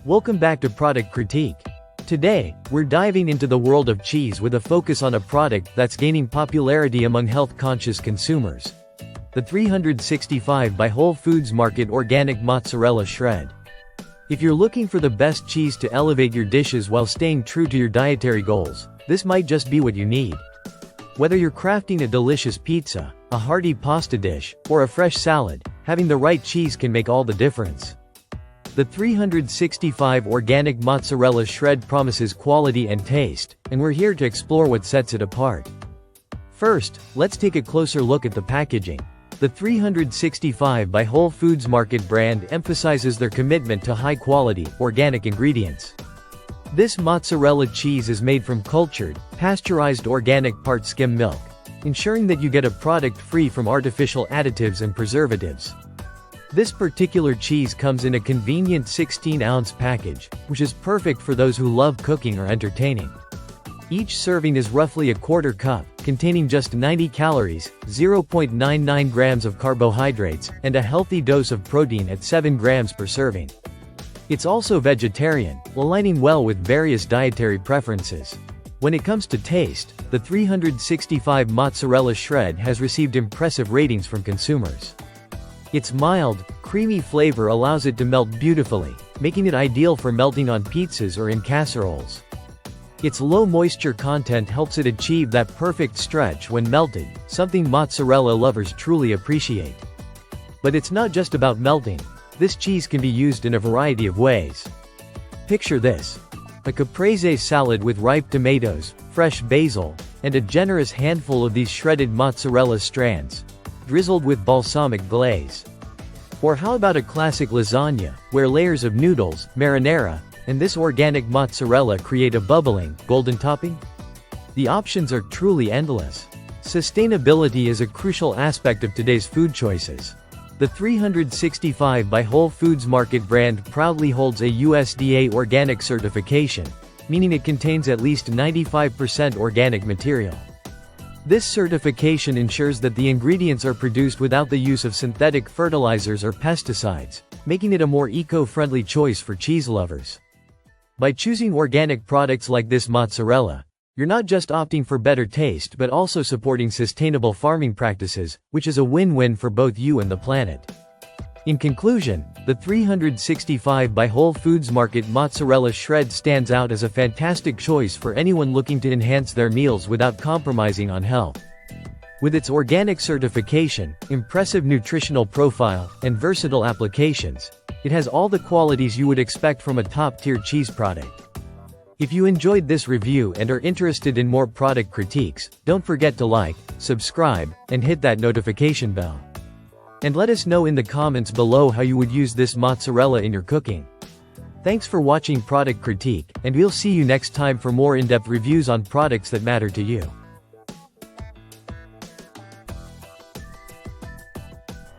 Welcome back to Product Critique. Today, we're diving into the world of cheese with a focus on a product that's gaining popularity among health-conscious consumers. The 365 by Whole Foods Market Organic Mozzarella Shred. If you're looking for the best cheese to elevate your dishes while staying true to your dietary goals, this might just be what you need. Whether you're crafting a delicious pizza, a hearty pasta dish, or a fresh salad, having the right cheese can make all the difference. The 365 Organic Mozzarella Shred promises quality and taste, and we're here to explore what sets it apart. First, let's take a closer look at the packaging. The 365 by Whole Foods Market brand emphasizes their commitment to high-quality, organic ingredients. This mozzarella cheese is made from cultured, pasteurized organic part-skim milk, ensuring that you get a product free from artificial additives and preservatives. This particular cheese comes in a convenient 16-ounce package, which is perfect for those who love cooking or entertaining. Each serving is roughly a quarter cup, containing just 90 calories, 0.99 grams of carbohydrates, and a healthy dose of protein at 7 grams per serving. It's also vegetarian, aligning well with various dietary preferences. When it comes to taste, the 365 Mozzarella Shred has received impressive ratings from consumers. Its mild, creamy flavor allows it to melt beautifully, making it ideal for melting on pizzas or in casseroles. Its low moisture content helps it achieve that perfect stretch when melted, something mozzarella lovers truly appreciate. But it's not just about melting. This cheese can be used in a variety of ways. Picture this: a caprese salad with ripe tomatoes, fresh basil, and a generous handful of these shredded mozzarella strands, drizzled with balsamic glaze. Or how about a classic lasagna, where layers of noodles, marinara, and this organic mozzarella create a bubbling, golden topping? The options are truly endless. Sustainability is a crucial aspect of today's food choices. The 365 by Whole Foods Market brand proudly holds a USDA organic certification, meaning it contains at least 95% organic material. This certification ensures that the ingredients are produced without the use of synthetic fertilizers or pesticides, making it a more eco-friendly choice for cheese lovers. By choosing organic products like this mozzarella, you're not just opting for better taste but also supporting sustainable farming practices, which is a win-win for both you and the planet. In conclusion, the 365 by Whole Foods Market Mozzarella Shred stands out as a fantastic choice for anyone looking to enhance their meals without compromising on health. With its organic certification, impressive nutritional profile, and versatile applications, it has all the qualities you would expect from a top-tier cheese product. If you enjoyed this review and are interested in more product critiques, don't forget to like, subscribe, and hit that notification bell. And let us know in the comments below how you would use this mozzarella in your cooking. Thanks for watching Product Critique, and we'll see you next time for more in-depth reviews on products that matter to you.